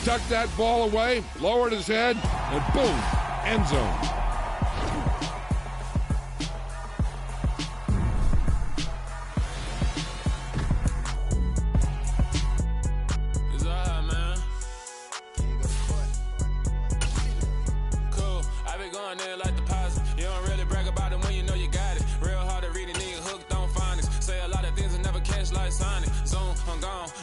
tucked that ball away, lowered his head, and boom, end zone.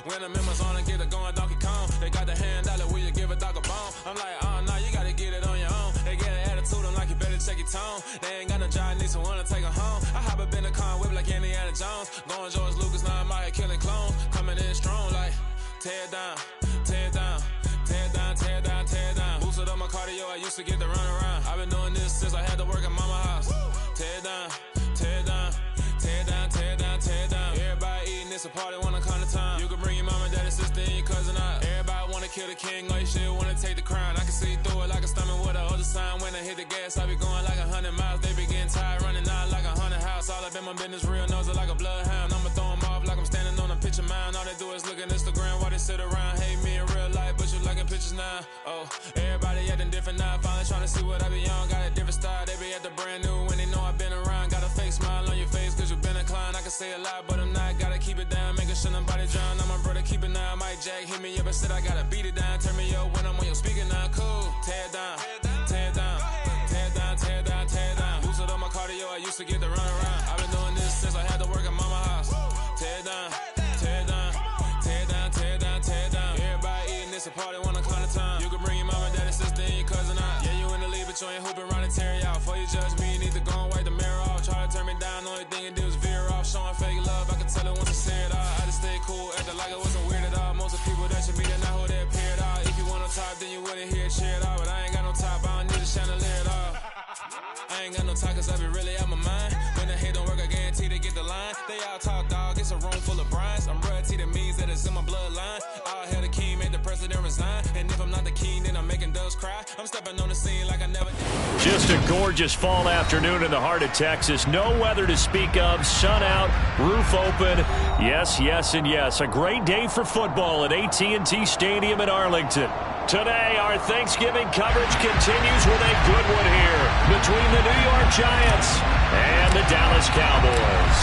When I'm in my zone and get it going Donkey Kong, they got the hand out, will you give a dog a bone? I'm like, oh no, you gotta get it on your own. They get an attitude, I'm like, you better check your tone. They ain't got no job, need someone to take her home. I hop up in the car, whip like Indiana Jones. Going George Lucas, now I'm out here killing clones. Coming in strong like, tear down, tear down, tear down, tear down, tear down. Boosted up my cardio, I used to get to run around. I've been doing this since I had to work at mama house. Tear down, tear down, tear down, tear down, tear down. Everybody eating, it's a party, wanna come to time. You can bring your mama, daddy, sister, and your cousin out. Everybody wanna kill the king, or you shit wanna take the crown. I can see through it like a stomach with a other sign. When I hit the gas, I be going like 100 miles. They be getting tired, running out like 100 house. All up in my business, real nose it like a bloodhound. I'ma throw 'em off like I'm standing on a picture mound. All they do is look at Instagram while they sit around. Hate me in real life, but you liking pictures now. Oh, everybody acting different now. Finally trying to see what I be on. Got a different style, they be at the brand new when they know I've been around. Got a fake smile on your face cause you been inclined. I can say a lot, but I'm not. Gotta keep it down, making sure nobody drown. I'm my brother, keep it down. Mike Jack hit me up and said I gotta beat it down. Turn me up when I'm on your speaker now. Cool, tear down, tear down, tear down, tear down, tear down. Boosted up my cardio, I used to get to run around. I've been doing this since I had to work at mama house. Tear down, tear down, tear down, tear down, tear down. Everybody eating, it's a party, wanna come to time. You can bring your mama, daddy, sister, and your cousin out. Yeah, you in the lead, but you ain't hooping, running, tear out. Before you judge me, you need to go and wipe the mirror off. Try to turn me down, only thing you do is veer off. Showing fake love, I can tell it once I see it all. I just stay cool, acting like it wasn't weird at all. Most of the people that you meet, they're not who they appear at all. If you want on top, then you wouldn't hear it cheer at all. But I ain't got no top, I don't need a chandelier at all. I ain't got no talk, cause I be really out my mind. When the hate don't work, I guarantee they get the line. They all talk, dog, it's a room full of brines. I'm royalty, that means that it's in my bloodline. All hail the king, make the president resign. And if I'm not the king, then I'm making doves cry. I'm stepping on the scene like I never did. Just a gorgeous fall afternoon in the heart of Texas. No weather to speak of, sun out, roof open. Yes, yes, and yes. A great day for football at AT&T Stadium in Arlington. Today, our Thanksgiving coverage continues with a good one here between the New York Giants and the Dallas Cowboys.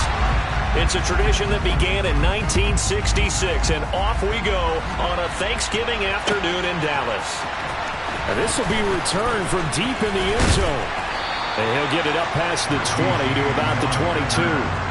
It's a tradition that began in 1966, and off we go on a Thanksgiving afternoon in Dallas. And this will be returned from deep in the end zone. And he'll get it up past the 20 to about the 22.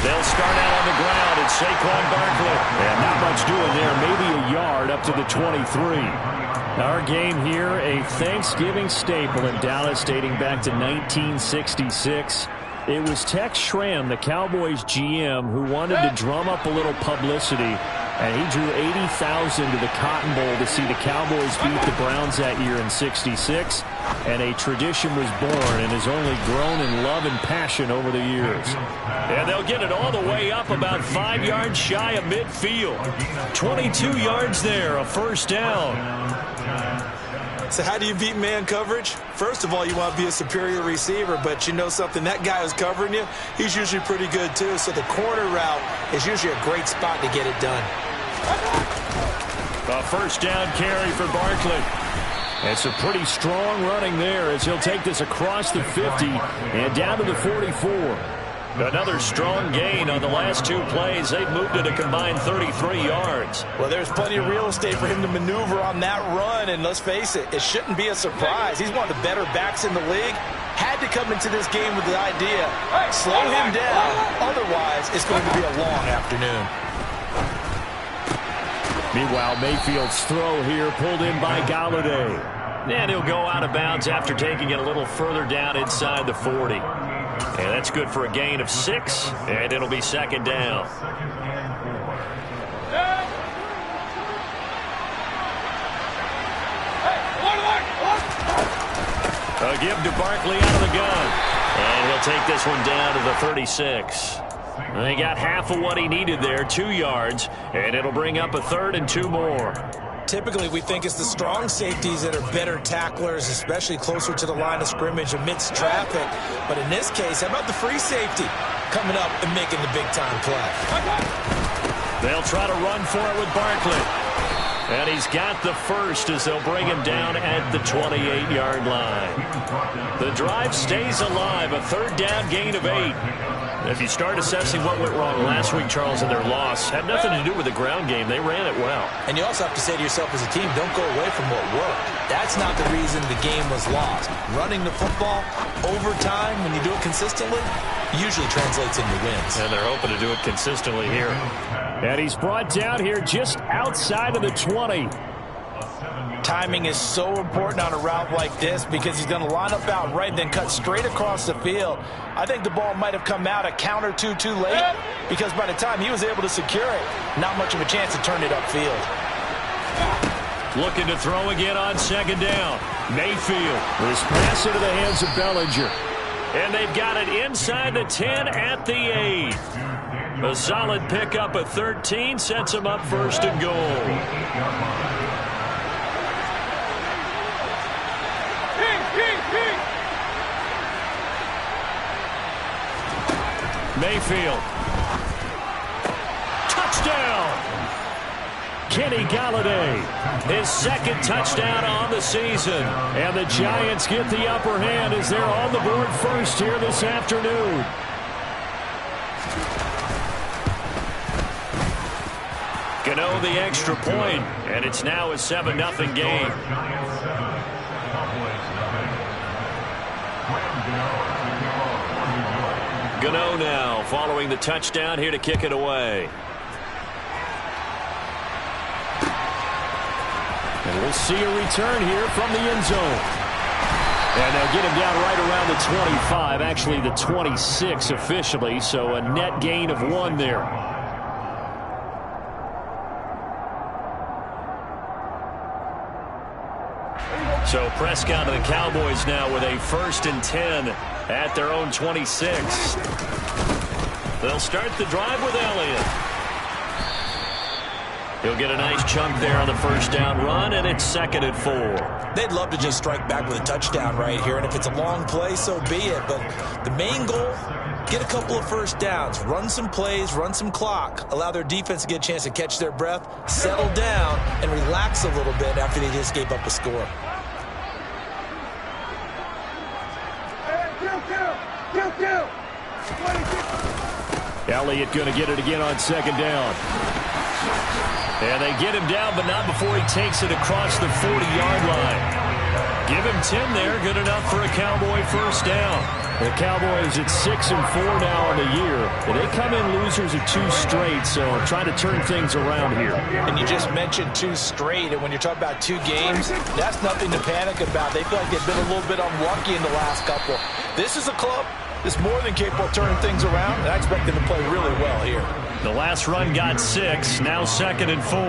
They'll start out on the ground at Saquon Barkley. And not much doing there. Maybe a yard up to the 23. Our game here, a Thanksgiving staple in Dallas dating back to 1966. It was Tex Schramm, the Cowboys GM, who wanted to drum up a little publicity. And he drew 80,000 to the Cotton Bowl to see the Cowboys beat the Browns that year in '66. And a tradition was born and has only grown in love and passion over the years. And they'll get it all the way up about 5 yards shy of midfield. 22 yards there, a first down. So how do you beat man coverage? First of all, you want to be a superior receiver, but you know something, that guy who's covering you, he's usually pretty good too. So the corner route is usually a great spot to get it done. A first down carry for Barkley. It's a pretty strong running there as he'll take this across the 50 and down to the 44. Another strong gain on the last two plays. They've moved it a combined 33 yards. Well, there's plenty of real estate for him to maneuver on that run, and let's face it, it shouldn't be a surprise. He's one of the better backs in the league. Had to come into this game with the idea, slow him down, otherwise it's going to be a long afternoon. Meanwhile, Mayfield's throw here pulled in by Galladay. And he'll go out of bounds after taking it a little further down inside the 40. And that's good for a gain of 6, and it'll be second down. A give to Barkley out of the gun. And he'll take this one down to the 36. They got half of what he needed there, 2 yards, and it'll bring up a 3rd and 2 more. Typically, we think it's the strong safeties that are better tacklers, especially closer to the line of scrimmage amidst traffic. But in this case, how about the free safety coming up and making the big-time play? They'll try to run for it with Barkley. And he's got the first as they'll bring him down at the 28-yard line. The drive stays alive, a 3rd down gain of 8. If you start assessing what went wrong last week, Charles, in their loss, had nothing to do with the ground game. They ran it well. And you also have to say to yourself as a team, don't go away from what worked. That's not the reason the game was lost. Running the football overtime, when you do it consistently, usually translates into wins. And they're hoping to do it consistently here. And he's brought down here just outside of the 20. Timing is so important on a route like this because he's going to line up out right and then cut straight across the field. I think the ball might have come out a count or two too late because by the time he was able to secure it, not much of a chance to turn it upfield. Looking to throw again on 2nd down. Mayfield. This pass into the hands of Bellinger. And they've got it inside the 10 at the 8. A solid pickup of 13 sets him up 1st and goal. Mayfield. Touchdown! Kenny Galladay. His 2nd touchdown on the season. And the Giants get the upper hand as they're on the board first here this afternoon. Gano the extra point, and it's now a 7-0 game. Gano now following the touchdown here to kick it away. And we'll see a return here from the end zone. And they'll get him down right around the 25, actually the 26 officially, so a net gain of 1 there. So Prescott and the Cowboys now with a 1st and 10 at their own 26. They'll start the drive with Elliott. He'll get a nice chunk there on the 1st down run, and it's 2nd and 4. They'd love to just strike back with a touchdown right here, and if it's a long play, so be it. But the main goal, get a couple of 1st downs, run some plays, run some clock, allow their defense to get a chance to catch their breath, settle down, and relax a little bit after they just gave up a score. Elliott going to get it again on 2nd down. And they get him down, but not before he takes it across the 40-yard line. Give him 10 there, good enough for a Cowboy 1st down. The Cowboys at 6-4 now on the year. And they come in losers of 2 straight, so trying to turn things around here. And you just mentioned 2 straight, and when you're talking about 2 games, that's nothing to panic about. They feel like they've been a little bit unlucky in the last couple. This is a club that's more than capable of turning things around, and I expect them to play really well here. The last run got 6, now 2nd and 4.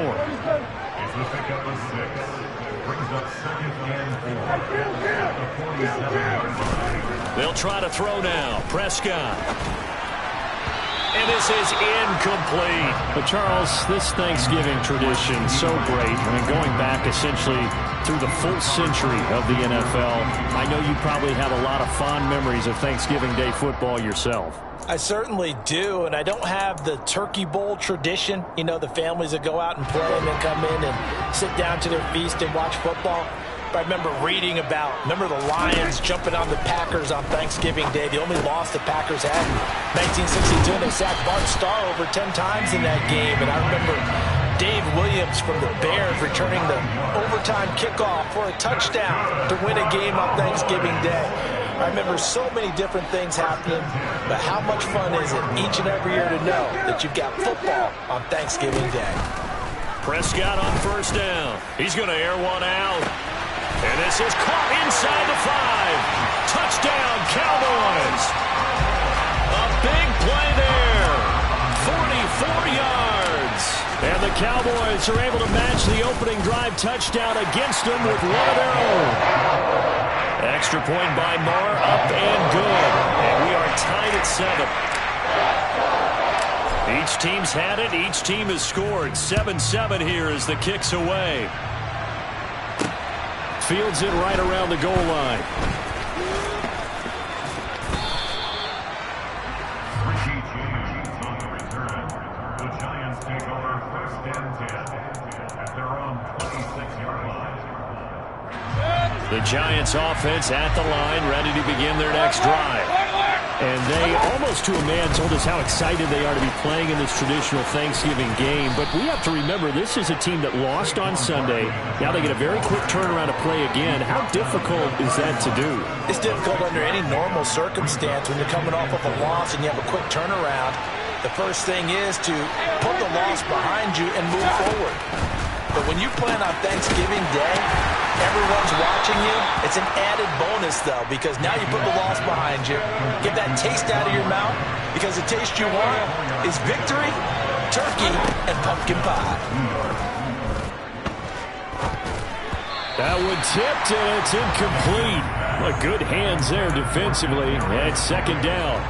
They'll try to throw now. Prescott. And this is incomplete. But Charles, this Thanksgiving tradition, so great. I mean, going back essentially through the full century of the NFL, I know you probably have a lot of fond memories of Thanksgiving Day football yourself. I certainly do, and I don't have the turkey bowl tradition. You know, the families that go out and play and then come in and sit down to their feast and watch football. But I remember reading about, the Lions jumping on the Packers on Thanksgiving Day. The only loss the Packers had in 1962. They sacked Bart Starr over 10 times in that game. And I remember Dave Williams from the Bears returning the overtime kickoff for a touchdown to win a game on Thanksgiving Day. I remember so many different things happening, but how much fun is it each and every year to know that you've got football on Thanksgiving Day? Prescott on 1st down. He's going to air one out. And this is caught inside the 5. Touchdown, Cowboys. A big play there. 44 yards. And the Cowboys are able to match the opening drive touchdown against them with one of their own. extra point by Marr, up and good. And we are tied at 7. Each team's had it. Each team has scored. 7-7 here as the kick's away. Fields it right around the goal line. The Giants take over 1st and 10 at their own 26-yard line. The Giants offense at the line, ready to begin their next drive. And they, almost to a man, told us how excited they are to be playing in this traditional Thanksgiving game. But we have to remember, this is a team that lost on Sunday. Now they get a very quick turnaround to play again. How difficult is that to do? It's difficult under any normal circumstance when you're coming off of a loss and you have a quick turnaround. The first thing is to put the loss behind you and move forward. But when you play on Thanksgiving Day, everyone's watching you. It's an added bonus, though, because now you put the loss behind you. Get that taste out of your mouth, because the taste you want is victory, turkey, and pumpkin pie. That one tipped, and it's incomplete. Well, good hands there defensively, and second down.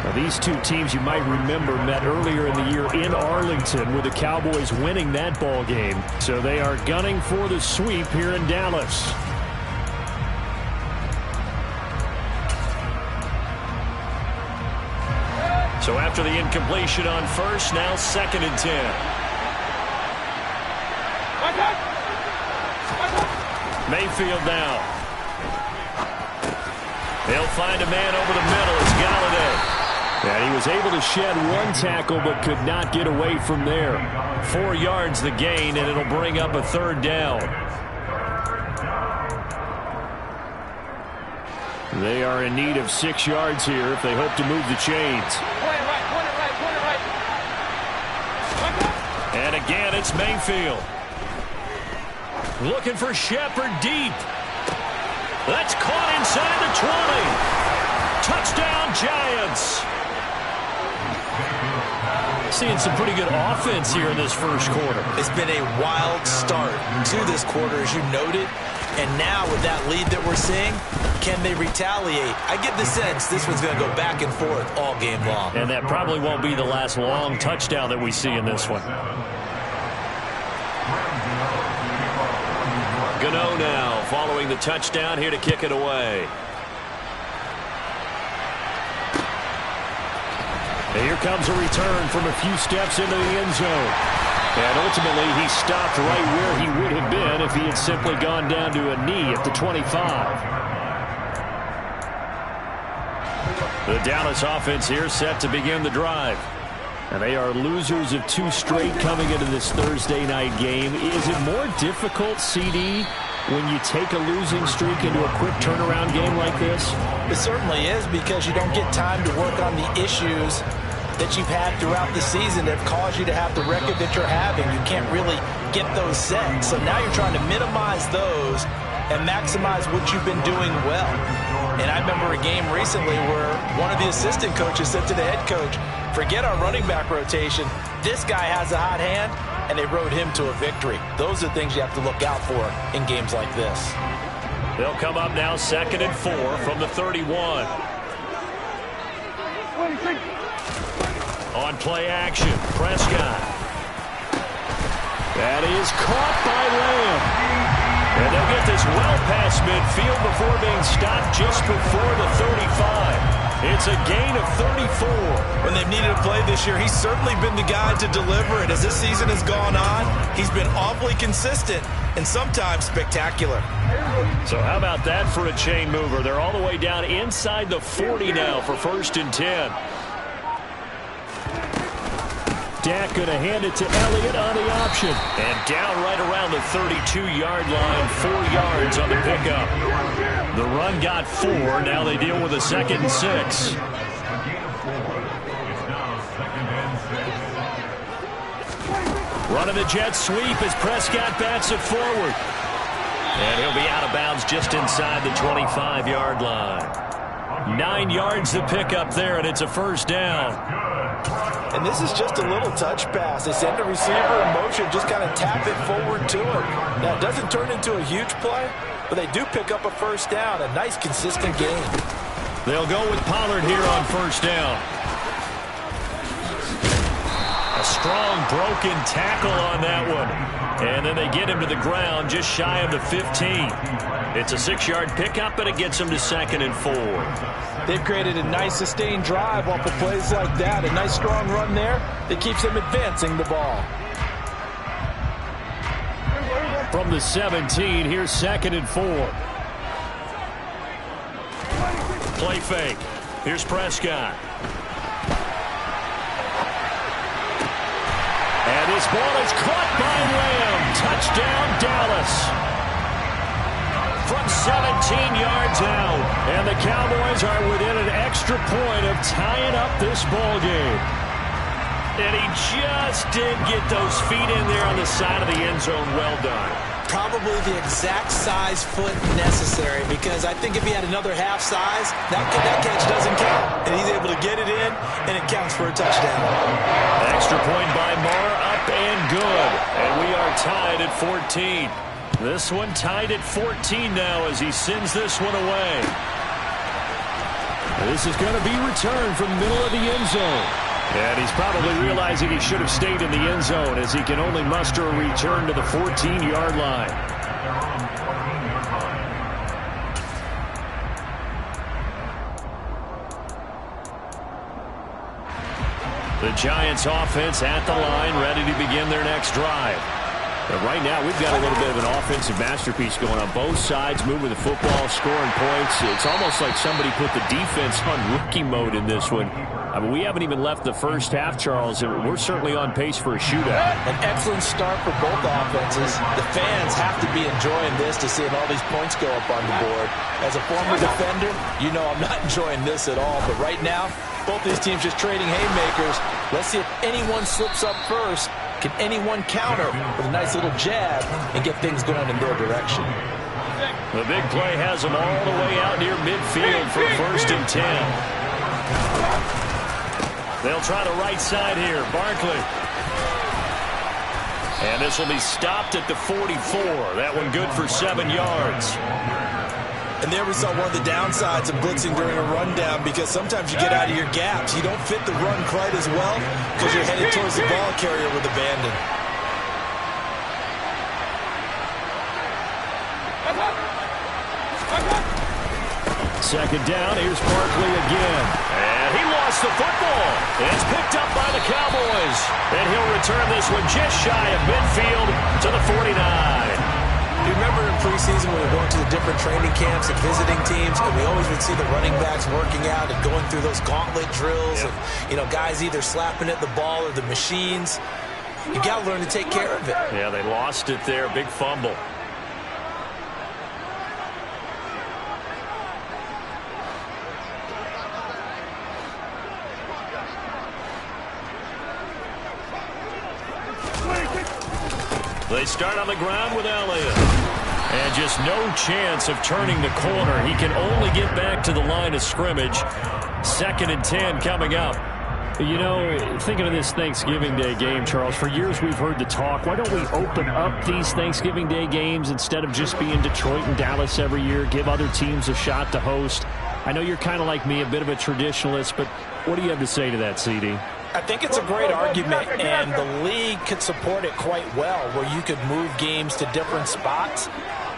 Now, these two teams you might remember met earlier in the year in Arlington with the Cowboys winning that ball game. So they are gunning for the sweep here in Dallas. So after the incompletion on first, now 2nd and 10. Mayfield now. They'll find a man over the middle. It's Galladay. And he was able to shed one tackle but could not get away from there. 4 yards the gain, and it'll bring up a 3rd down. They are in need of 6 yards here if they hope to move the chains. And again, it's Mayfield. Looking for Shepard deep. That's caught inside the 20. Touchdown, Giants. Seeing some pretty good offense here in this first quarter. It's been a wild start to this quarter, as you noted. And now with that lead that we're seeing, can they retaliate? I get the sense this one's going to go back and forth all game long. And that probably won't be the last long touchdown that we see in this one. Gano now following the touchdown, here to kick it away. Here comes a return from a few steps into the end zone. And ultimately, he stopped right where he would have been if he had simply gone down to a knee at the 25. The Dallas offense here set to begin the drive. And they are losers of 2 straight coming into this Thursday night game. Is it more difficult, CD, when you take a losing streak into a quick turnaround game like this? It certainly is, because you don't get time to work on the issues that you've had throughout the season that have caused you to have the record that you're having. You can't really get those set. So now you're trying to minimize those and maximize what you've been doing well. And I remember a game recently where one of the assistant coaches said to the head coach, forget our running back rotation. This guy has a hot hand, and they rode him to a victory. Those are things you have to look out for in games like this. They'll come up now 2nd and 4 from the 31. On play action, Prescott. That is caught by Lamb. And they'll get this well past midfield before being stopped just before the 35. It's a gain of 34. When they've needed a play this year, he's certainly been the guy to deliver it. As this season has gone on, he's been awfully consistent and sometimes spectacular. So how about that for a chain mover? They're all the way down inside the 40 now for 1st and 10. Dak going to hand it to Elliott on the option. And down right around the 32-yard line, 4 yards on the pickup. The run got 4. Now they deal with a 2nd and 6. Running the jet sweep as Prescott bats it forward. And he'll be out of bounds just inside the 25-yard line. 9 yards to pick up there, and it's a 1st down. And this is just a little touch pass. They send the receiver in motion, just kind of tap it forward to him. Now, it doesn't turn into a huge play, but they do pick up a first down. A nice, consistent game. They'll go with Pollard here on first down. A strong broken tackle on that one. And then they get him to the ground just shy of the 15. It's a 6-yard pickup, and it gets him to 2nd and 4. They've created a nice sustained drive off of plays like that. A nice strong run there that keeps them advancing the ball. From the 17, here's 2nd and 4. Play fake. Here's Prescott. And his ball is caught by Lamb. Touchdown, Dallas. From 17 yards out. And the Cowboys are within an extra point of tying up this ball game. And he just did get those feet in there on the side of the end zone. Well done. Probably the exact size foot necessary, because I think if he had another half size, that catch doesn't count. And he's able to get it in, and it counts for a touchdown. Extra point by Marr, up and good. And we are tied at 14. This one tied at 14 now as he sends this one away. This is going to be returned from the middle of the end zone. And he's probably realizing he should have stayed in the end zone as he can only muster a return to the 14-yard line. The Giants offense at the line, ready to begin their next drive. But right now, we've got a little bit of an offensive masterpiece going on both sides, moving the football, scoring points. It's almost like somebody put the defense on rookie mode in this one. I mean, we haven't even left the first half, Charles, and we're certainly on pace for a shootout. An excellent start for both offenses. The fans have to be enjoying this to seeing all these points go up on the board. As a former defender, you know I'm not enjoying this at all. But right now, both these teams just trading haymakers. Let's see if anyone slips up first. Can anyone counter with a nice little jab and get things going in their direction? The big play has them all the way out near midfield for 1st and 10. They'll try the right side here. Barkley. And this will be stopped at the 44. That one good for 7 yards. And there we saw one of the downsides of blitzing during a rundown, because sometimes you get out of your gaps. You don't fit the run quite as well because you're headed towards the ball carrier with abandon. Second down, here's Barkley again. And he lost the football. It's picked up by the Cowboys. And he'll return this one just shy of midfield to the 49. You remember in preseason when we were going to the different training camps and visiting teams, and we always would see the running backs working out and going through those gauntlet drills, and, you know, guys either slapping at the ball or the machines. You got to learn to take care of it. Yeah, they lost it there. Big fumble. They start on the ground with Elliott. And just no chance of turning the corner. He can only get back to the line of scrimmage. 2nd and 10 coming up. You know, thinking of this Thanksgiving Day game, Charles, for years we've heard the talk, why don't we open up these Thanksgiving Day games instead of just being Detroit and Dallas every year, give other teams a shot to host? I know you're kind of like me, a bit of a traditionalist, but what do you have to say to that, CD? I think it's a great argument, and the league could support it quite well, where you could move games to different spots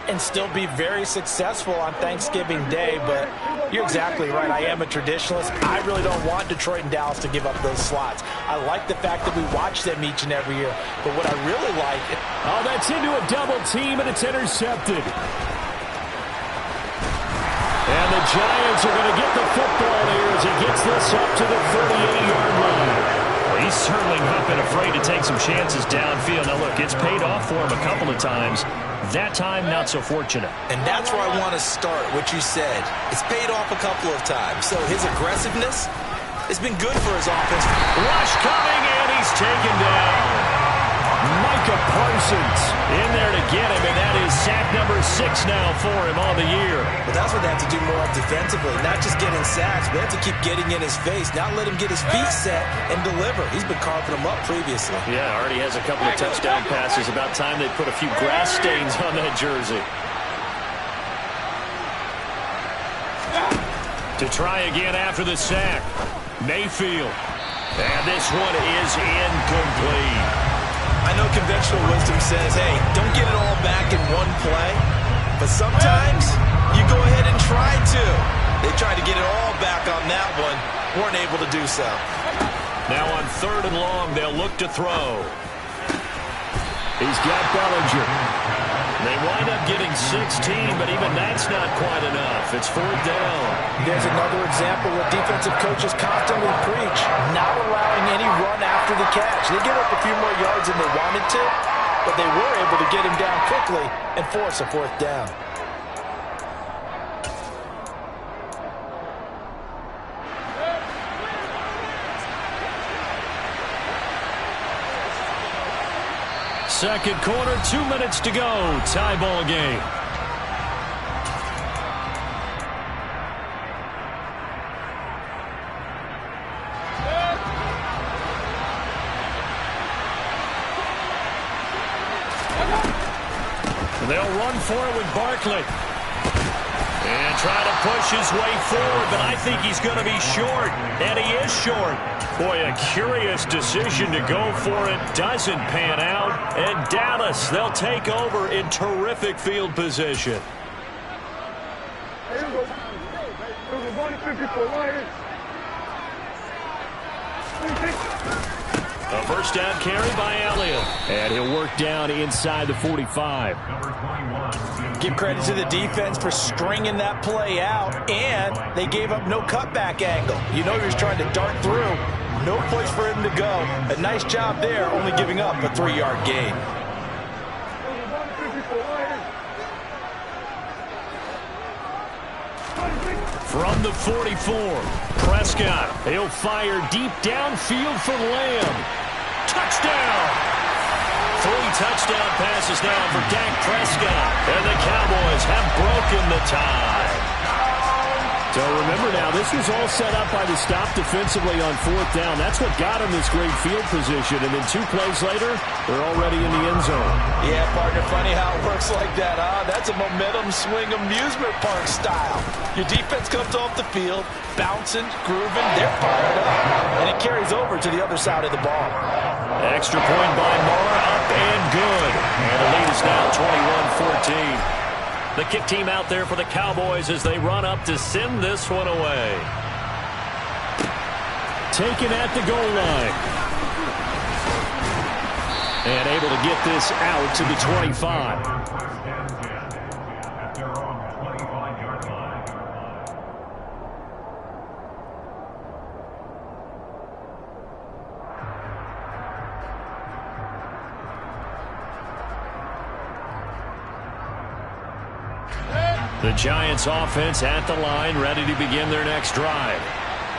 and still be very successful on Thanksgiving Day. But you're exactly right. I am a traditionalist. I really don't want Detroit and Dallas to give up those slots. I like the fact that we watch them each and every year. But what I really like... Oh, that's into a double team, and it's intercepted. And the Giants are going to get the football here as he gets this up to the 38-yard line. Well, he's certainly not been afraid to take some chances downfield. Now, look, it's paid off for him a couple of times. That time, not so fortunate. And that's where I want to start, what you said. It's paid off a couple of times. So his aggressiveness has been good for his offense. Rush coming, and he's taken down. Micah Parsons in there to get him, and that is sack number 6 now for him on the year. But that's what they have to do more of defensively, not just getting sacks, but they have to keep getting in his face, not let him get his feet set and deliver. He's been carving them up previously. Yeah, already has a couple of touchdown passes. About time they put a few grass stains on that jersey. To try again after the sack. Mayfield. And this one is incomplete. I know conventional wisdom says, hey, don't get it all back in one play. But sometimes you go ahead and try to. They tried to get it all back on that one. Weren't able to do so. Now on 3rd and long, they'll look to throw. He's got Bellinger. They wind up getting 16, but even that's not quite enough. It's 4th down. There's another example what defensive coaches constantly preach, not allowing any run after the catch. They give up a few more yards than they wanted to, but they were able to get him down quickly and force a 4th down. Second quarter, 2 minutes to go. Tie ball game. They'll run for it with Barkley. And try to push his way forward, but I think he's going to be short. And he is short. Boy, a curious decision to go for it. Doesn't pan out. And Dallas, they'll take over in terrific field position. A first down carry by Elliott. And he'll work down inside the 45. Give credit to the defense for stringing that play out, and they gave up no cutback angle. You know he was trying to dart through. No place for him to go. A nice job there, only giving up a 3-yard gain. From the 44, Prescott. He'll fire deep downfield for Lamb. Touchdown! 3 touchdown passes now for Dak Prescott. And the Cowboys have broken the tie. So remember now, this was all set up by the stop defensively on 4th down. That's what got him this great field position. And then 2 plays later, they're already in the end zone. Yeah, partner, funny how it works like that, huh? That's a momentum swing amusement park style. Your defense comes off the field, bouncing, grooving, they're fired up. And it carries over to the other side of the ball. Extra point by Moore, up and good. And the lead is now 21-14. The kick team out there for the Cowboys as they run up to send this one away. Taken at the goal line. And able to get this out to the 25. The Giants offense at the line, ready to begin their next drive.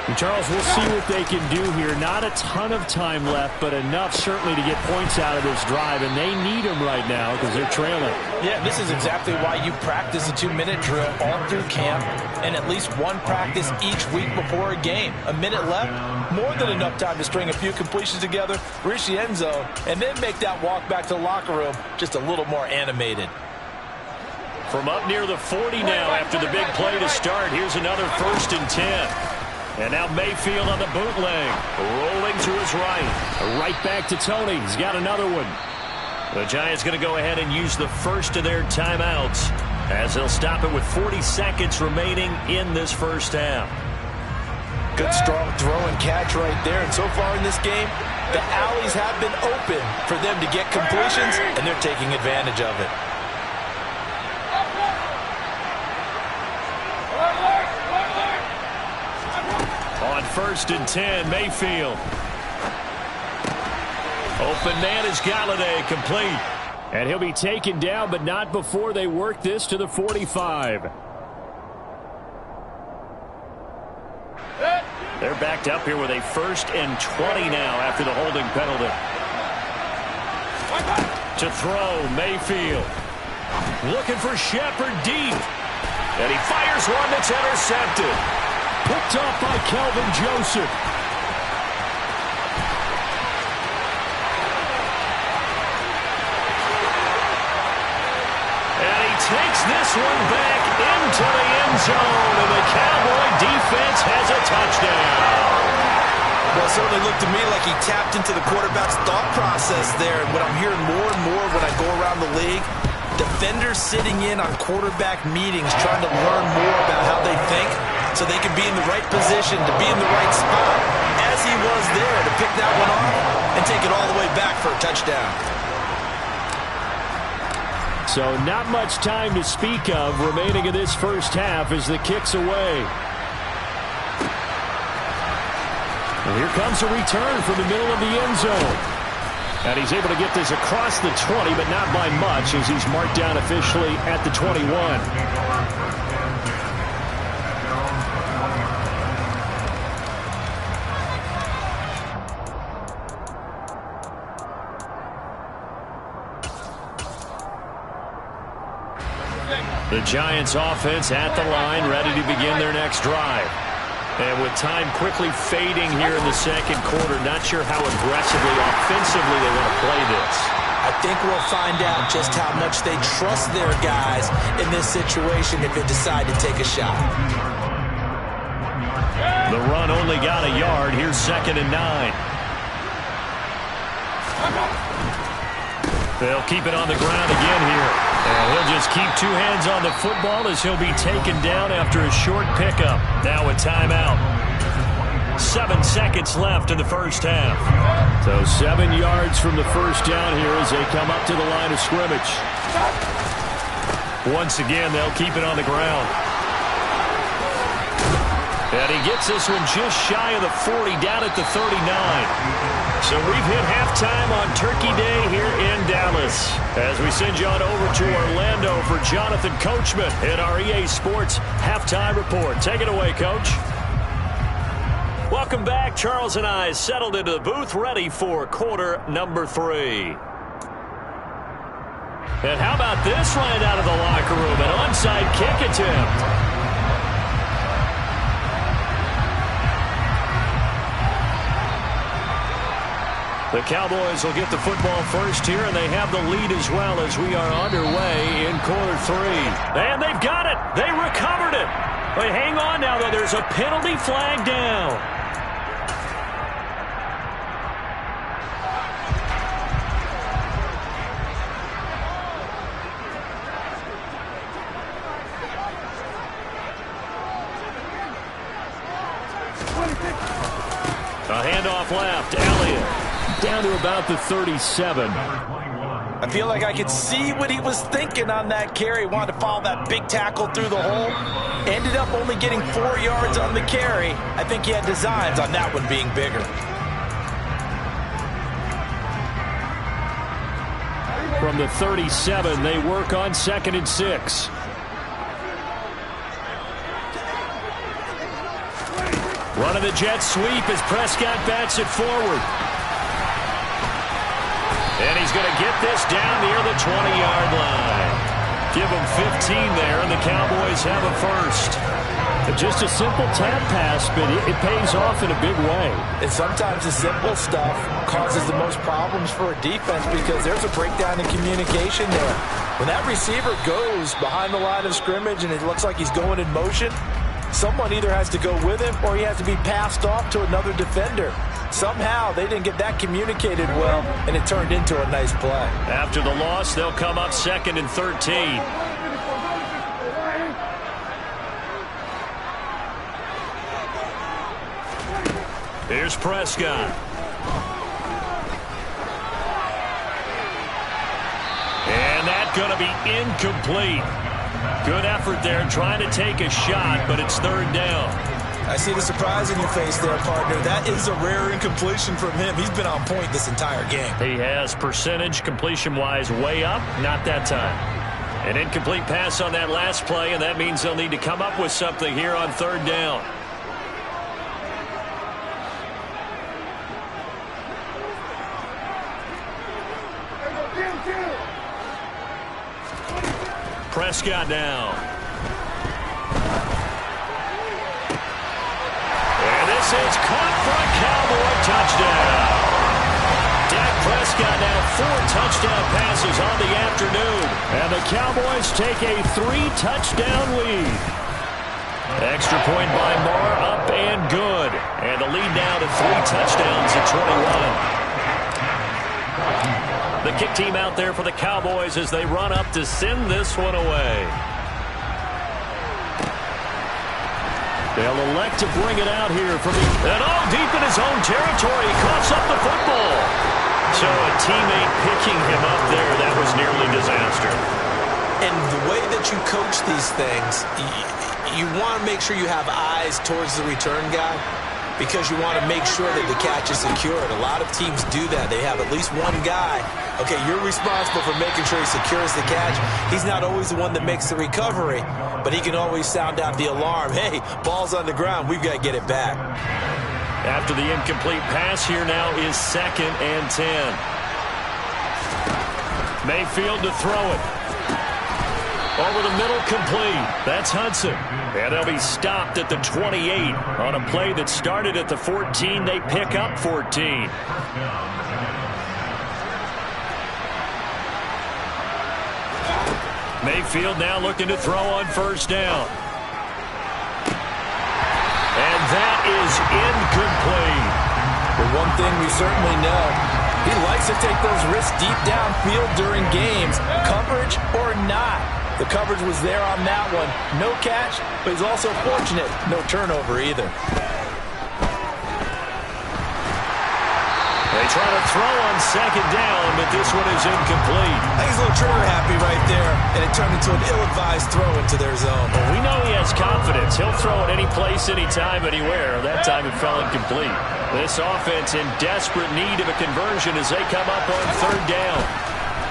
And Charles, we'll see what they can do here. Not a ton of time left, but enough certainly to get points out of this drive, and they need them right now because they're trailing. Yeah, this is exactly why you practice a 2-minute drill all through camp and at least one practice each week before a game. A minute left, more than enough time to string a few completions together, reach the end zone, and then make that walk back to the locker room just a little more animated. From up near the 40 now after the big play to start, here's another 1st and 10. And now Mayfield on the bootleg, rolling to his right. Right back to Tony. He's got another one. The Giants going to go ahead and use the first of their timeouts as they'll stop it with 40 seconds remaining in this first half. Good strong throw and catch right there. And so far in this game, the alleys have been open for them to get completions, and they're taking advantage of it. On 1st and 10, Mayfield. Open man is Galladay, complete. And he'll be taken down, but not before they work this to the 45. They're backed up here with a 1st and 20 now after the holding penalty. To throw, Mayfield. Looking for Shepard deep. And he fires one that's intercepted. Picked off by Kelvin Joseph. And he takes this one back into the end zone. And the Cowboy defense has a touchdown. Well, it certainly looked to me like he tapped into the quarterback's thought process there. And what I'm hearing more and more when I go around the league, defenders sitting in on quarterback meetings trying to learn more about how they think so they can be in the right position to be in the right spot, as he was there to pick that one off and take it all the way back for a touchdown. So not much time to speak of remaining in this first half as the kick's away. And here comes a return from the middle of the end zone. And he's able to get this across the 20, but not by much as he's marked down officially at the 21. The Giants offense at the line, ready to begin their next drive. And with time quickly fading here in the second quarter, not sure how aggressively, offensively they want to play this. I think we'll find out just how much they trust their guys in this situation if they decide to take a shot. The run only got a yard. Here's 2nd and 9. They'll keep it on the ground again here. And he'll just keep two hands on the football as he'll be taken down after a short pickup. Now a timeout. 7 seconds left in the first half. So 7 yards from the first down here as they come up to the line of scrimmage. Once again, they'll keep it on the ground. And he gets this one just shy of the 40, down at the 39. So we've hit halftime on Turkey Day here in Dallas. As we send you on over to Orlando for Jonathan Coachman in our EA Sports Halftime Report. Take it away, Coach. Welcome back. Charles and I settled into the booth, ready for quarter number 3. And how about this right out of the locker room? An onside kick attempt. The Cowboys will get the football first here, and they have the lead as well as we are underway in quarter 3. And they've got it. They recovered it. But hang on now, though. There's a penalty flag down. A handoff left. Elliott. Down to about the 37. I feel like I could see what he was thinking on that carry. Wanted to follow that big tackle through the hole. Ended up only getting 4 yards on the carry. I think he had designs on that one being bigger. From the 37, they work on 2nd and 6. Running the jet sweep as Prescott bats it forward. And he's going to get this down near the 20-yard line. Give him 15 there, and the Cowboys have a first. Just a simple tap pass, but it pays off in a big way. And sometimes the simple stuff causes the most problems for a defense because there's a breakdown in communication there. When that receiver goes behind the line of scrimmage and it looks like he's going in motion, someone either has to go with him or he has to be passed off to another defender. Somehow they didn't get that communicated well, and it turned into a nice play. After the loss, they'll come up 2nd and 13. Here's Prescott. And that's going to be incomplete. Good effort there trying to take a shot, but it's 3rd down. I see the surprise in your face there, partner. That is a rare incompletion from him. He's been on point this entire game. He has percentage completion-wise way up, not that time. An incomplete pass on that last play, and that means they'll need to come up with something here on 3rd down. Prescott now. And this is caught for a Cowboy touchdown. Dak Prescott now 4 touchdown passes on the afternoon. And the Cowboys take a 3-touchdown lead. Extra point by Moore, up and good. And the lead now to 3 touchdowns at 21. The kick team out there for the Cowboys as they run up to send this one away. They'll elect to bring it out here from the... And deep in his own territory, he coughs up the football. So a teammate picking him up there, that was nearly disaster. And the way that you coach these things, you want to make sure you have eyes towards the return guy because you want to make sure that the catch is secured. A lot of teams do that. They have at least one guy. Okay, you're responsible for making sure he secures the catch. He's not always the one that makes the recovery, but he can always sound out the alarm. Hey, ball's on the ground. We've got to get it back. After the incomplete pass, here now is 2nd and 10. Mayfield to throw it. Over the middle, complete. That's Hudson. And they'll be stopped at the 28. On a play that started at the 14, they pick up 14. Mayfield now looking to throw on 1st down. And that is incomplete. But one thing we certainly know, he likes to take those risks deep downfield during games, coverage or not. The coverage was there on that one. No catch, but he's also fortunate. No turnover either. They try to throw on 2nd down, but this one is incomplete. I think he's a little trigger happy right there, and it turned into an ill-advised throw into their zone. Well, we know he has confidence. He'll throw it any place, anytime, anywhere. That time it fell incomplete. This offense in desperate need of a conversion as they come up on 3rd down.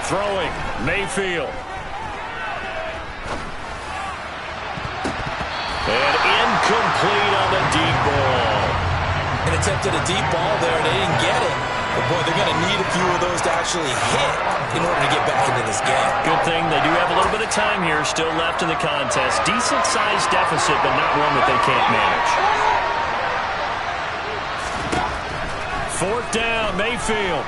Throwing, Mayfield. And incomplete on the deep ball. An attempt at a deep ball there, and they didn't get it. But, boy, they're going to need a few of those to actually hit in order to get back into this game. Good thing they do have a little bit of time here still left in the contest. Decent-sized deficit, but not one that they can't manage. 4th down, Mayfield.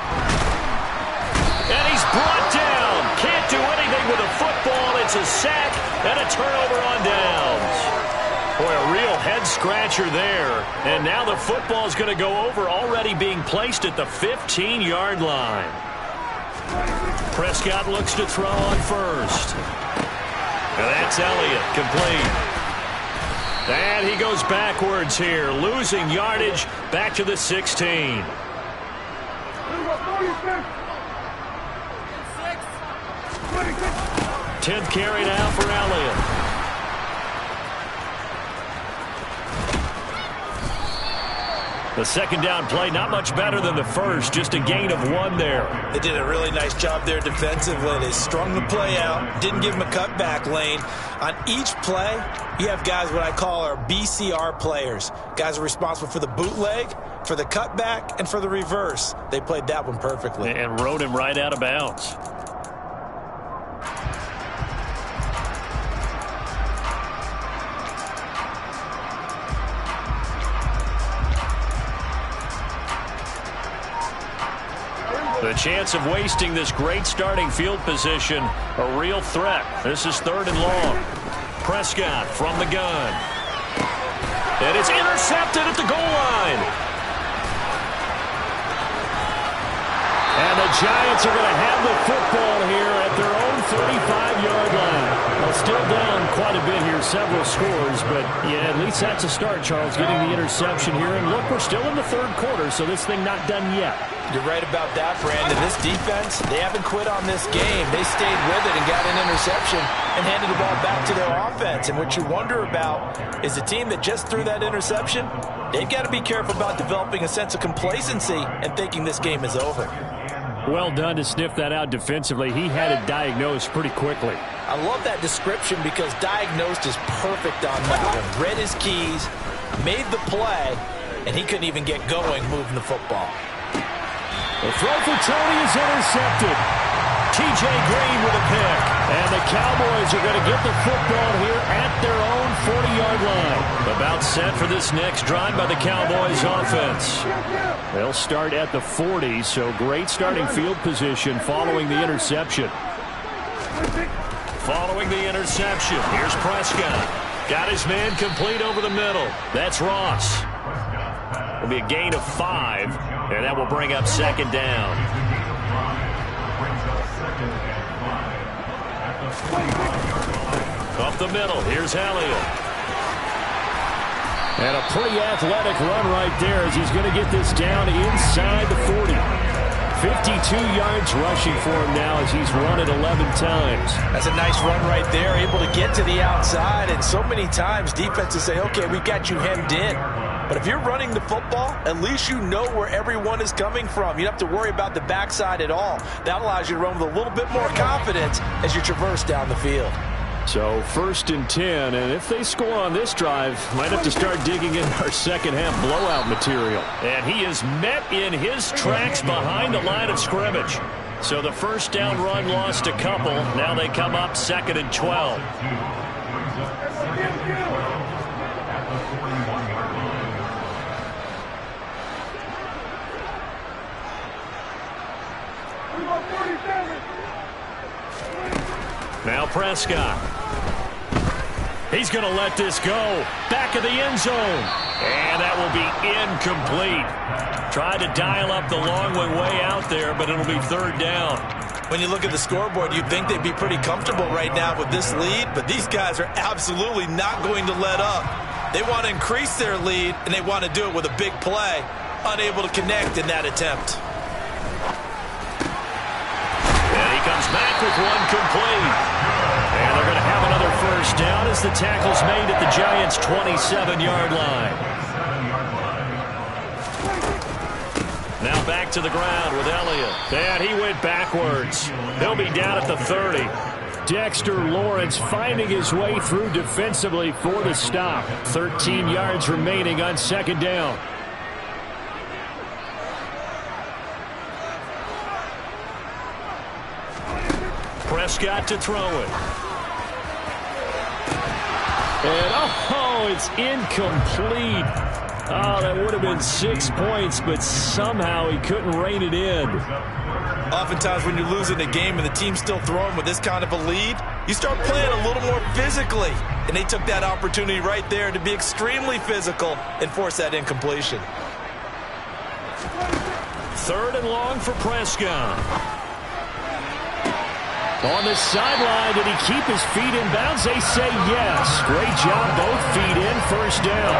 And he's brought down. Can't do anything with a football. It's a sack and a turnover on downs. Boy, a real head-scratcher there. And now the football is going to go over, already being placed at the 15-yard line. Prescott looks to throw on 1st. And that's Elliott, complete. And he goes backwards here, losing yardage back to the 16. 10th carry now for Elliott. The 2nd down play, not much better than the first, just a gain of 1 there. They did a really nice job there defensively. They strung the play out, didn't give him a cutback lane. On each play, you have guys what I call our BCR players. Guys are responsible for the bootleg, for the cutback, and for the reverse. They played that one perfectly. And rode him right out of bounds. The chance of wasting this great starting field position, a real threat. This is 3rd and long. Prescott from the gun. And it's intercepted at the goal line. And the Giants are going to have the football here at their own 35-yard line. Well, still down quite a bit here, several scores, but yeah, at least that's a start, Charles, getting the interception here. And look, we're still in the 3rd quarter, so this thing not done yet. You're right about that, Brandon. This defense, they haven't quit on this game. They stayed with it and got an interception and handed the ball back to their offense. And what you wonder about is the team that just threw that interception, they've got to be careful about developing a sense of complacency and thinking this game is over. Well done to sniff that out defensively. He had it diagnosed pretty quickly. I love that description because diagnosed is perfect on that one. Read his keys, made the play, and he couldn't even get going moving the football. The throw for Tony is intercepted. T.J. Green with a pick. And the Cowboys are going to get the football here at their own 40-yard line. About set for this next drive by the Cowboys offense. They'll start at the 40, so great starting field position following the interception. Following the interception, here's Prescott. Got his man complete over the middle. That's Ross. It'll be a gain of 5, and that will bring up second down. Up the middle, here's Elliott. And a pretty athletic run right there as he's going to get this down inside the 40. 52 yards rushing for him now as he's run it 11 times. That's a nice run right there, able to get to the outside. And so many times defenses say, okay, we got you hemmed in. But if you're running the football, at least you know where everyone is coming from. You don't have to worry about the backside at all. That allows you to run with a little bit more confidence as you traverse down the field. So 1st and 10, and if they score on this drive, might have to start digging in our second half blowout material. And he is met in his tracks behind the line of scrimmage. So the first down run lost a couple. Now they come up 2nd and 12. Now Prescott. He's going to let this go. Back of the end zone. And that will be incomplete. Tried to dial up the long way out there, but it'll be 3rd down. When you look at the scoreboard, you'd think they'd be pretty comfortable right now with this lead, but these guys are absolutely not going to let up. They want to increase their lead, and they want to do it with a big play. Unable to connect in that attempt. And he comes back with one complete. And they're going to have another first down as the tackle's made at the Giants' 27-yard line. Now back to the ground with Elliott. And he went backwards. He'll be down at the 30. Dexter Lawrence finding his way through defensively for the stop. 13 yards remaining on 2nd down. Prescott to throw it. And, oh, it's incomplete. Oh, that would have been 6 points, but somehow he couldn't rein it in. Oftentimes when you're losing a game and the team's still throwing with this kind of a lead, you start playing a little more physically. And they took that opportunity right there to be extremely physical and force that incompletion. 3rd and long for Prescott. On the sideline, did he keep his feet in bounds? They say yes. Great job, both feet in, first down.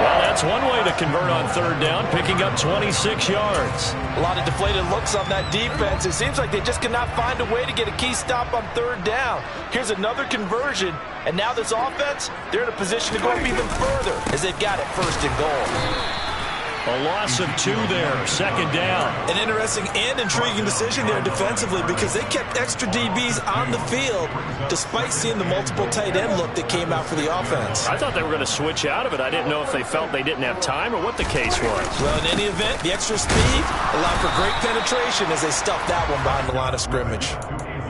Well, that's one way to convert on 3rd down, picking up 26 yards. A lot of deflated looks on that defense. It seems like they just cannot find a way to get a key stop on 3rd down. Here's another conversion, and now this offense, they're in a position to go up even further as they've got it 1st and goal. A loss of 2 there, 2nd down. An interesting and intriguing decision there defensively because they kept extra DBs on the field despite seeing the multiple tight end look that came out for the offense. I thought they were going to switch out of it. I didn't know if they felt they didn't have time or what the case was. Well, in any event, the extra speed allowed for great penetration as they stuffed that one behind the line of scrimmage.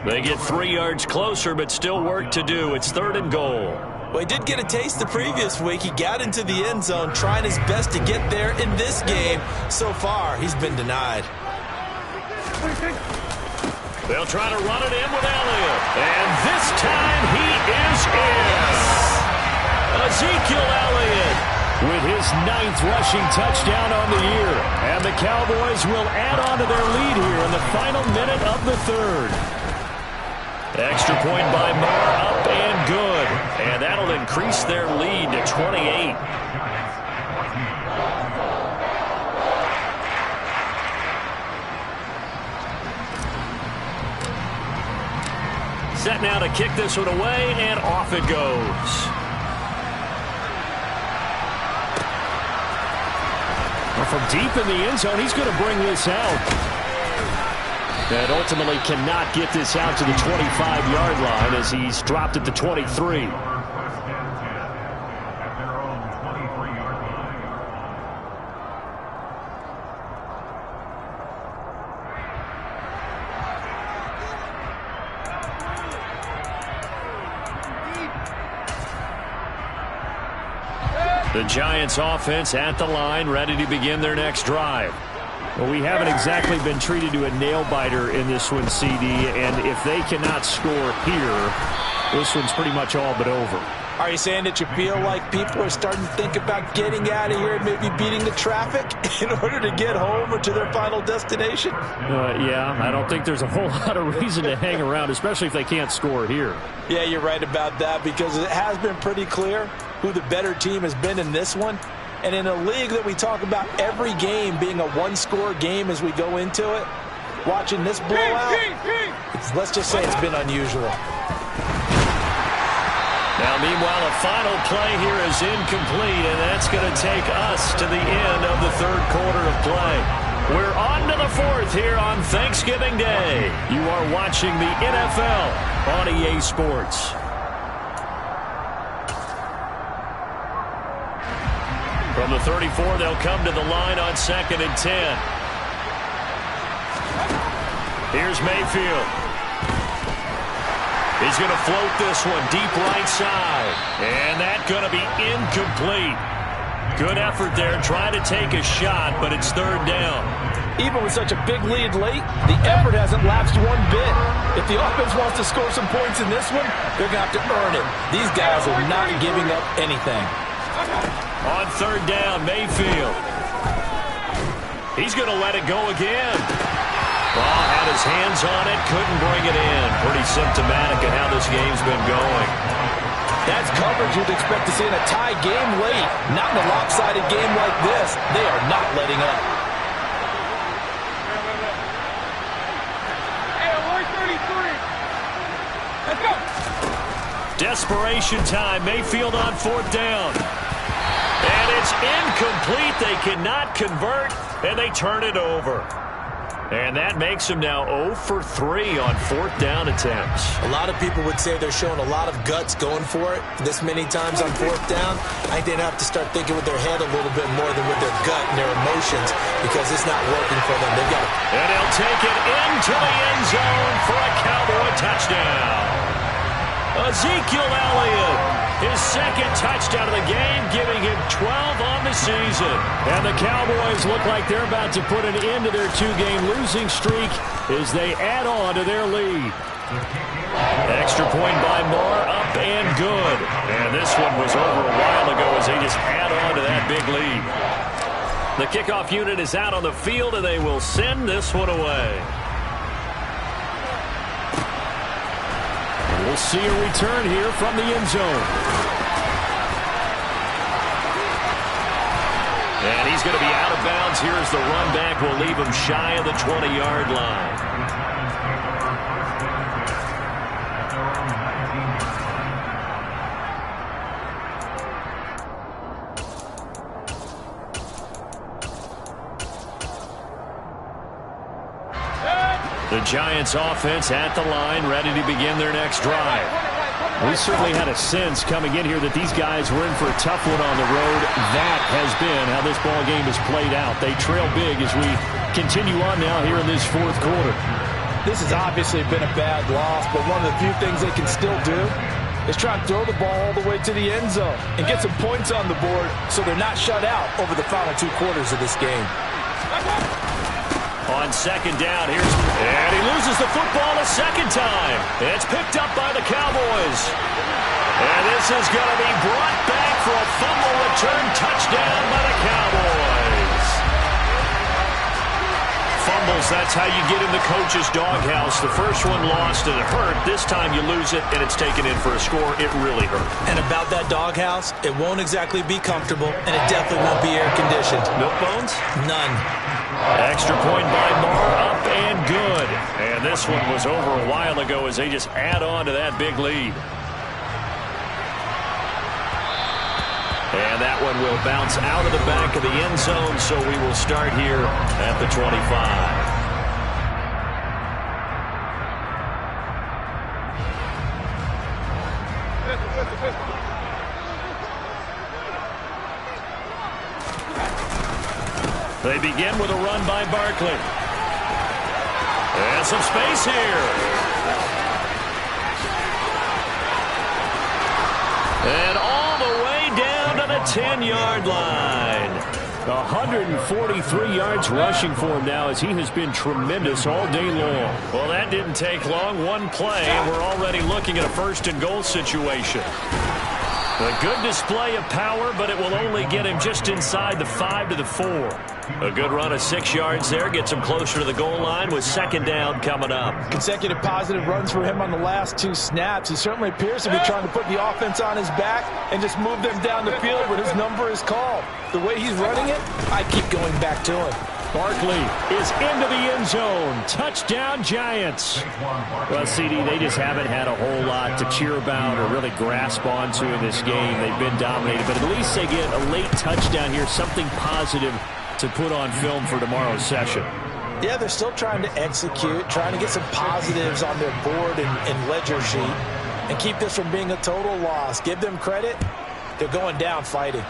They get 3 yards closer, but still work to do. It's 3rd and goal. Well, he did get a taste the previous week. He got into the end zone, trying his best to get there in this game. So far, he's been denied. They'll try to run it in with Elliott. And this time, he is in. Ezekiel Elliott with his 9th rushing touchdown on the year. And the Cowboys will add on to their lead here in the final minute of the 3rd. Extra point by Moore, up and good. And that'll increase their lead to 28. Set now to kick this one away, and off it goes. Well, from deep in the end zone, he's going to bring this out. And ultimately cannot get this out to the 25-yard line as he's dropped at the 23. The Giants offense at the line, ready to begin their next drive. Well, we haven't exactly been treated to a nail-biter in this one, CD, and if they cannot score here, this one's pretty much all but over. Are you saying that you feel like people are starting to think about getting out of here and maybe beating the traffic in order to get home or to their final destination? Yeah, I don't think there's a whole lot of reason to hang around, especially if they can't score here. Yeah, you're right about that, because it has been pretty clear who the better team has been in this one. And in a league that we talk about every game being a one-score game as we go into it, watching this blowout, let's just say it's been unusual. Now, meanwhile, a final play here is incomplete, and that's going to take us to the end of the third quarter of play. We're on to the fourth here on Thanksgiving Day. You are watching the NFL on EA Sports. From the 34, they'll come to the line on 2nd and 10. Here's Mayfield. He's going to float this one deep right side. And that's going to be incomplete. Good effort there trying to take a shot, but it's third down. Even with such a big lead late, the effort hasn't lapsed one bit. If the offense wants to score some points in this one, they're going to have to earn it. These guys are not giving up anything. On third down, Mayfield. He's going to let it go again. Ball had his hands on it, couldn't bring it in. Pretty symptomatic of how this game's been going. That's coverage you'd expect to see in a tie game late. Not in a lopsided game like this. They are not letting up. Desperation time. Mayfield on fourth down. And it's incomplete. They cannot convert, and they turn it over. And that makes him now 0 for 3 on fourth down attempts. A lot of people would say they're showing a lot of guts going for it this many times on fourth down. I think they'd have to start thinking with their head a little bit more than with their gut and their emotions, because it's not working for them. They've got to... And he'll take it into the end zone for a Cowboy touchdown. Ezekiel Elliott, his second touchdown of the game, giving him 12 on the season. And the Cowboys look like they're about to put an end to their two-game losing streak as they add on to their lead. Extra point by Moore, up and good. And this one was over a while ago as they just add on to that big lead. The kickoff unit is out on the field, and they will send this one away. We'll see a return here from the end zone. And he's going to be out of bounds. Here's the run back. Will leave him shy of the 20-yard line. The Giants offense at the line, ready to begin their next drive. We certainly had a sense coming in here that these guys were in for a tough one on the road. That has been how this ball game has played out. They trail big as we continue on now here in this fourth quarter. This has obviously been a bad loss, but one of the few things they can still do is try and throw the ball all the way to the end zone and get some points on the board so they're not shut out over the final 2 quarters of this game. On second down, and he loses the football a second time. It's picked up by the Cowboys. And this is going to be brought back for a fumble return touchdown by the Cowboys. Fumbles, that's how you get in the coach's doghouse. The first one lost and it hurt. This time you lose it and it's taken in for a score. It really hurt. And about that doghouse, it won't exactly be comfortable, and it definitely won't be air-conditioned. Milk bones? None. Extra point by Moore, up and good. And this one was over a while ago as they just add on to that big lead. And that one will bounce out of the back of the end zone, so we will start here at the 25. They begin with a run by Barkley. And some space here. And all the way down to the 10-yard line. 143 yards rushing for him now as he has been tremendous all day long. Well, that didn't take long. One play, and we're already looking at a first and goal situation. A good display of power, but it will only get him just inside the 5 to the 4. A good run of 6 yards there gets him closer to the goal line with second down coming up. Consecutive positive runs for him on the last 2 snaps. He certainly appears to be trying to put the offense on his back and just move them down the field when his number is called. The way he's running it, I keep going back to him. Barkley is into the end zone. Touchdown, Giants. Well, CD, they just haven't had a whole lot to cheer about or really grasp onto in this game. They've been dominated, but at least they get a late touchdown here, something positive to put on film for tomorrow's session. Yeah, they're still trying to execute, trying to get some positives on their board and ledger sheet and keep this from being a total loss. Give them credit. They're going down fighting.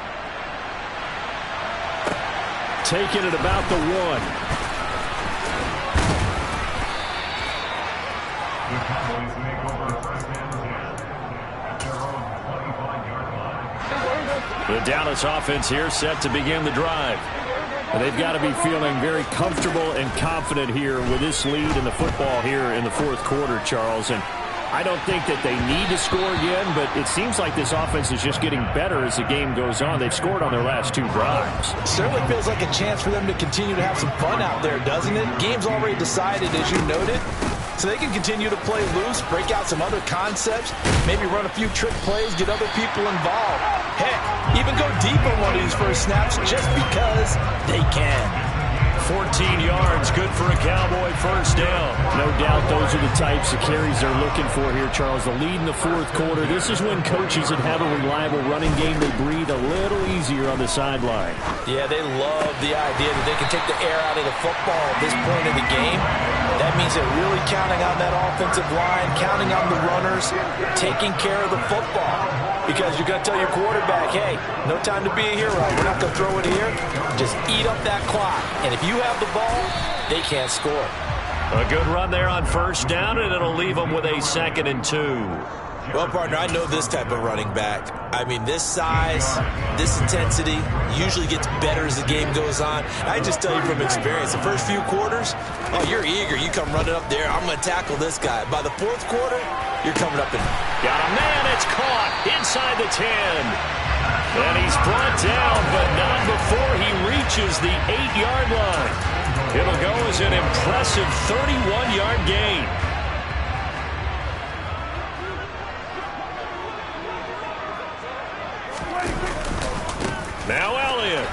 Taking it about the 1. The Cowboys make over first and 10 at their own 25-yard line. The Dallas offense here set to begin the drive. They've got to be feeling very comfortable and confident here with this lead in the football here in the 4th quarter, Charles. And I don't think that they need to score again, but it seems like this offense is just getting better as the game goes on. They've scored on their last 2 drives. It certainly feels like a chance for them to continue to have some fun out there, doesn't it? Game's already decided, as you noted, so they can continue to play loose, break out some other concepts, maybe run a few trick plays, get other people involved. Heck, even go deep on one of these first snaps just because they can. 14 yards, good for a Cowboy first down. No doubt those are the types of carries they're looking for here, Charles. The lead in the 4th quarter. This is when coaches that have a reliable running game, they breathe a little easier on the sideline. Yeah, they love the idea that they can take the air out of the football at this point in the game. That means they're really counting on that offensive line, counting on the runners, taking care of the football. Because you're going to tell your quarterback, hey, no time to be a hero. We're not going to throw it here. Just eat up that clock. And if you have the ball, they can't score. A good run there on first down, and it'll leave them with a 2nd and 2. Well, partner, I know this type of running back. I mean, this size, this intensity usually gets better as the game goes on. I just tell you from experience, the first few quarters, oh, you're eager. You come running up there. I'm going to tackle this guy. By the 4th quarter, you're coming up and got a man. It's caught inside the 10. And he's brought down, but not before he reaches the 8-yard line. It'll go as an impressive 31-yard gain. Now Elliott.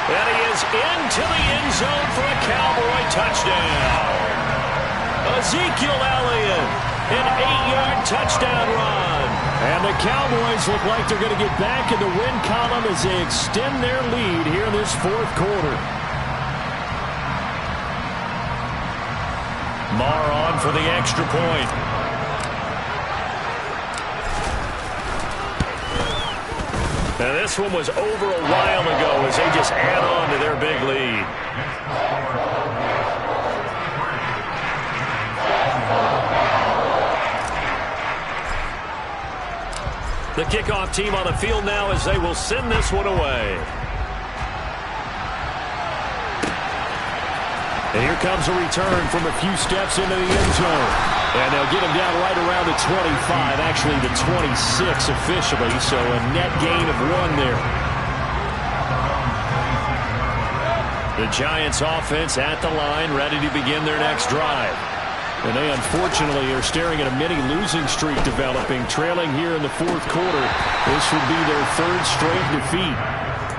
And he is into the end zone for a Cowboy touchdown. Ezekiel Elliott, an 8-yard touchdown run. And the Cowboys look like they're going to get back in the win column as they extend their lead here in this 4th quarter. Marr on for the extra point. Now this one was over a while ago as they just add on to their big lead. The kickoff team on the field now as they will send this one away. And here comes a return from a few steps into the end zone. And they'll get him down right around the 25, actually the 26 officially, so a net gain of 1 there. The Giants offense at the line, ready to begin their next drive. And they unfortunately are staring at a mini losing streak developing, trailing here in the 4th quarter. This would be their 3rd straight defeat.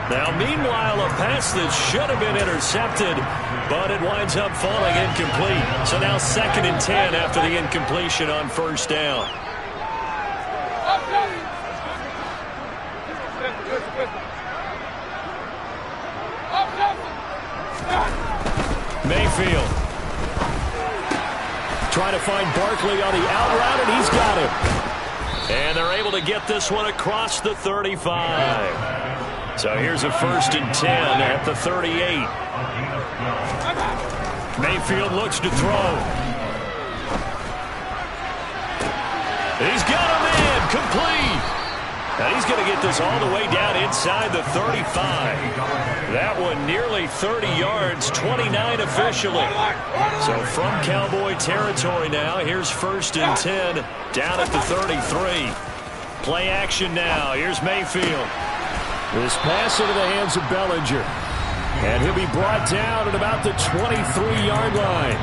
Now, meanwhile, a pass that should have been intercepted, but it winds up falling incomplete. So now 2nd and 10 after the incompletion on first down. Mayfield trying to find Barkley on the out route, and he's got him. And they're able to get this one across the 35. So here's a 1st and 10 at the 38. Mayfield looks to throw. He's got a man complete. And he's going to get this all the way down inside the 35. That one nearly 30 yards, 29 officially. So from Cowboy territory now, here's 1st and 10 down at the 33. Play action now. Here's Mayfield. This pass into the hands of Bellinger. And he'll be brought down at about the 23-yard line.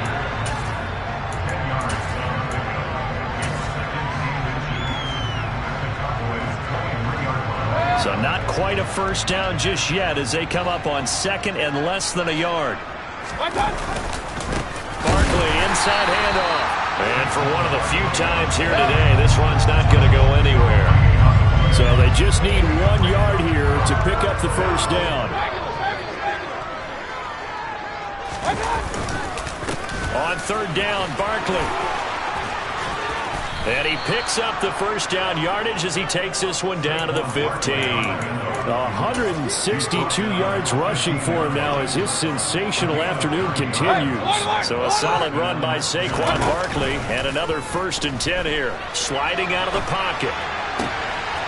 So not quite a first down just yet as they come up on 2nd and less than a yard. Barkley inside handoff. And for one of the few times here today, this run's not going to go anywhere. So they just need 1 yard here to pick up the first down. On 3rd down, Barkley. And he picks up the first down yardage as he takes this one down to the 15. 162 yards rushing for him now as his sensational afternoon continues. So a solid run by Saquon Barkley and another 1st and 10 here. Sliding out of the pocket.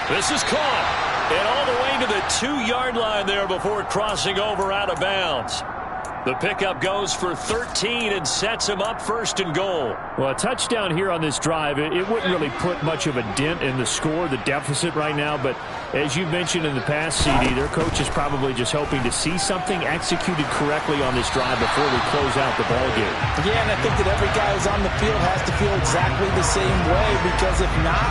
This is caught. And all the way to the 2-yard line there before crossing over out of bounds. The pickup goes for 13 and sets him up 1st and goal. Well, a touchdown here on this drive, it wouldn't really put much of a dent in the score, the deficit right now. But as you mentioned in the past, CD, their coach is probably just hoping to see something executed correctly on this drive before we close out the ball game. Yeah, and I think that every guy who's on the field has to feel exactly the same way, because if not,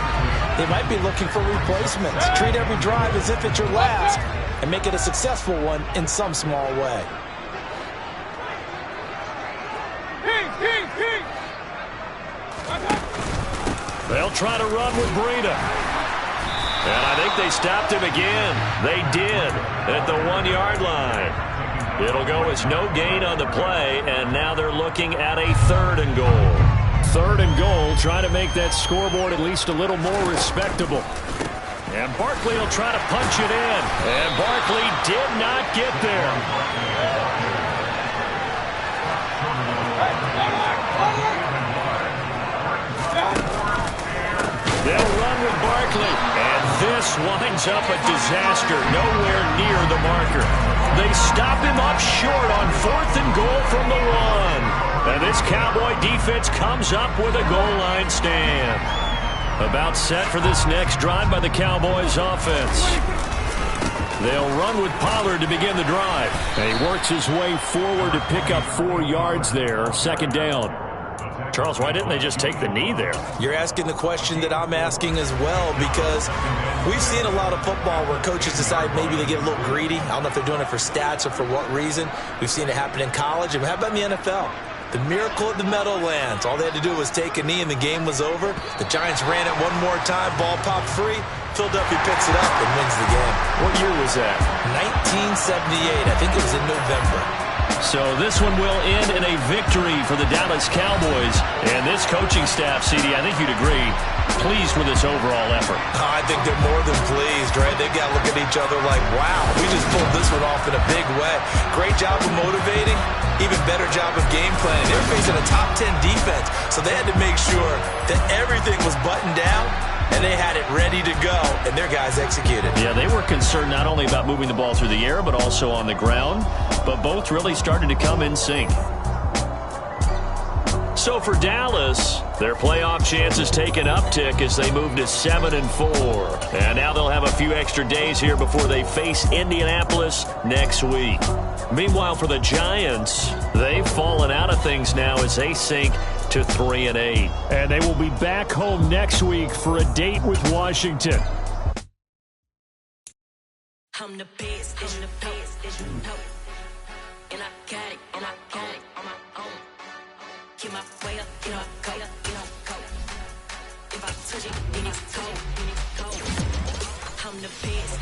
they might be looking for replacements. Treat every drive as if it's your last and make it a successful one in some small way. They'll try to run with Breida. And I think they stopped him again. They did at the 1-yard line. It'll go as no gain on the play, and now they're looking at a 3rd and goal. 3rd and goal, trying to make that scoreboard at least a little more respectable. And Barkley will try to punch it in. And Barkley did not get there. They'll run with Barkley. And this winds up a disaster. Nowhere near the marker. They stop him up short on 4th and goal from the 1. And this Cowboy defense comes up with a goal line stand. About set for this next drive by the Cowboys offense. They'll run with Pollard to begin the drive. And he works his way forward to pick up 4 yards there. 2nd down. Charles, why didn't they just take the knee there? You're asking the question that I'm asking as well, because we've seen a lot of football where coaches decide maybe they get a little greedy. I don't know if they're doing it for stats or for what reason. We've seen it happen in college. And how about in the NFL? The miracle at the Meadowlands. All they had to do was take a knee and the game was over. The Giants ran it one more time. Ball popped free. Philadelphia picks it up and wins the game. What year was that? 1978. I think it was in November. So this one will end in a victory for the Dallas Cowboys. And this coaching staff, CD, I think you'd agree, pleased with this overall effort. I think they're more than pleased, right? They've got to look at each other like, wow, we just pulled this one off in a big way. Great job of motivating, even better job of game planning. They were facing a top 10 defense, so they had to make sure that everything was buttoned down and they had it ready to go, and their guys executed. Yeah, they were concerned not only about moving the ball through the air, but also on the ground. But both really started to come in sync. So for Dallas, their playoff chances take an uptick as they move to 7-4. And now they'll have a few extra days here before they face Indianapolis next week. Meanwhile, for the Giants, they've fallen out of things now as they sink to 3-8. And they will be back home next week for a date with Washington. I'm the best, and I got it, on my own. Get my way up, get up, go. If I touch it, then it's cold. I'm the best,